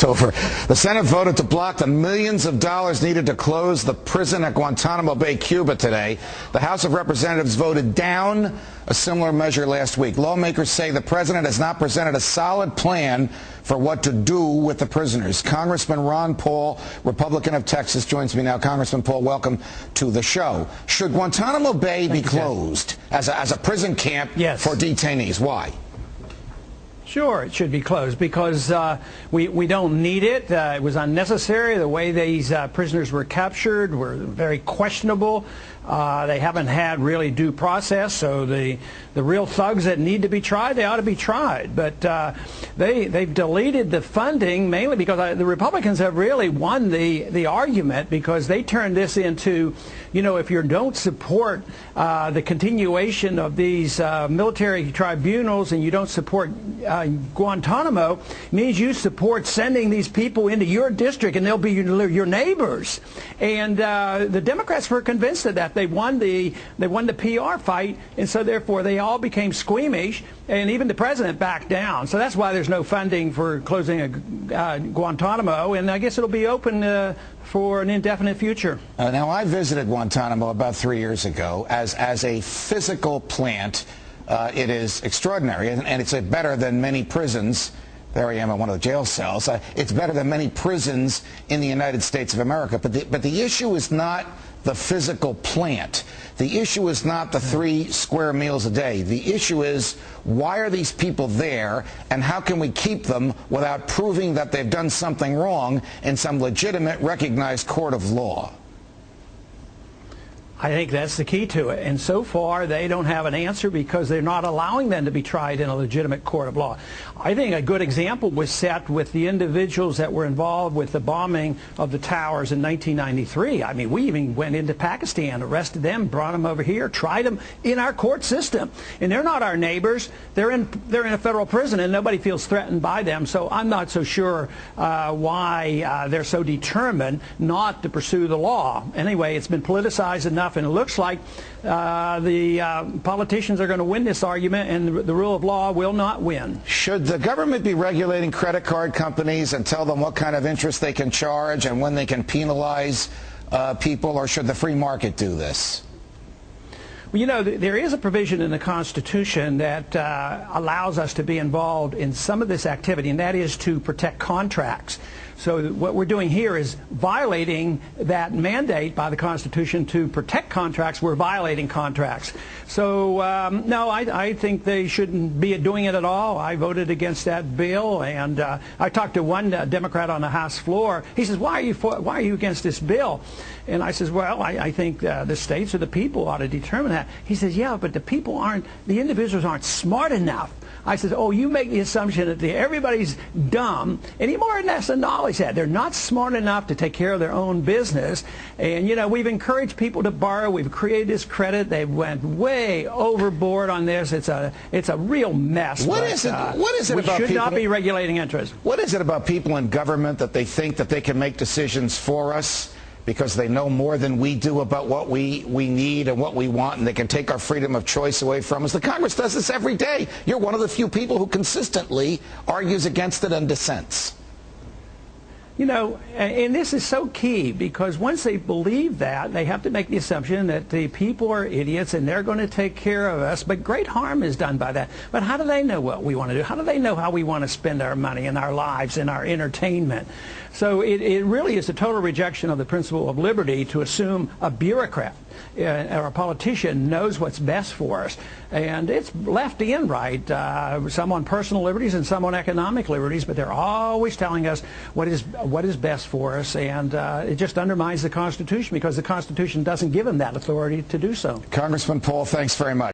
It's over. The Senate voted to block the millions of dollars needed to close the prison at Guantanamo Bay, Cuba today. The House of Representatives voted down a similar measure last week. Lawmakers say the president has not presented a solid plan for what to do with the prisoners. Congressman Ron Paul, Republican of Texas, joins me now. Congressman Paul, welcome to the show. Should Guantanamo Bay be closed as a prison camp for detainees? Why? Sure, it should be closed because we don't need it. It was unnecessary. The way these prisoners were captured were very questionable. They haven't had really due process, so the real thugs that need to be tried, they ought to be tried. But they've deleted the funding mainly because the Republicans have really won the argument, because they turned this into, you know, if you don't support the continuation of these military tribunals and you don't support Guantanamo, means you support sending these people into your district and they'll be your neighbors. And the Democrats were convinced of that. They won the PR fight, and so therefore they all became squeamish, and even the president backed down. So that's why there's no funding for closing Guantanamo, and I guess it'll be open for an indefinite future. Now, I visited Guantanamo about 3 years ago. As a physical plant, it is extraordinary, and it's better than many prisons. There I am in one of the jail cells. It's better than many prisons in the United States of America. But the issue is not the physical plant. The issue is not the 3 square meals a day. The issue is, why are these people there, and how can we keep them without proving that they've done something wrong in some legitimate, recognized court of law? I think that's the key to it. And so far, they don't have an answer because they're not allowing them to be tried in a legitimate court of law. I think a good example was set with the individuals that were involved with the bombing of the towers in 1993. I mean, we even went into Pakistan, arrested them, brought them over here, tried them in our court system. And they're not our neighbors. They're in a federal prison, and nobody feels threatened by them. So I'm not so sure why they're so determined not to pursue the law. Anyway, it's been politicized enough, and it looks like the politicians are going to win this argument, and the rule of law will not win. Should the government be regulating credit card companies and tell them what kind of interest they can charge and when they can penalize people, or should the free market do this? Well, you know, there is a provision in the Constitution that allows us to be involved in some of this activity, and that is to protect contracts. So what we're doing here is violating that mandate by the Constitution to protect contracts. We're violating contracts. So, no, I think they shouldn't be doing it at all. I voted against that bill, and I talked to one Democrat on the House floor. He says, why are you against this bill? And I says, well, I think the states or the people ought to determine that. He says, yeah, but the individuals aren't smart enough. I said, oh, you make the assumption that everybody's dumb, and more than to acknowledge that. They're not smart enough to take care of their own business. And, you know, we've encouraged people to borrow. We've created this credit. They went way overboard on this. It's a real mess. What is it about people? We should not be regulating interest. What is it about people in government that they think that they can make decisions for us because they know more than we do about what we need and what we want, and they can take our freedom of choice away from us? The Congress does this every day. You're one of the few people who consistently argues against it and dissents. You know, and this is so key, because once they believe that, they have to make the assumption that the people are idiots and they're going to take care of us. But great harm is done by that. But how do they know what we want to do? How do they know how we want to spend our money and our lives and our entertainment? So it really is a total rejection of the principle of liberty to assume a bureaucrat or a politician knows what's best for us. And it's left and right, some on personal liberties and some on economic liberties, but they're always telling us what is best for us, and it just undermines the Constitution, because the Constitution doesn't give them that authority to do so. Congressman Paul, thanks very much.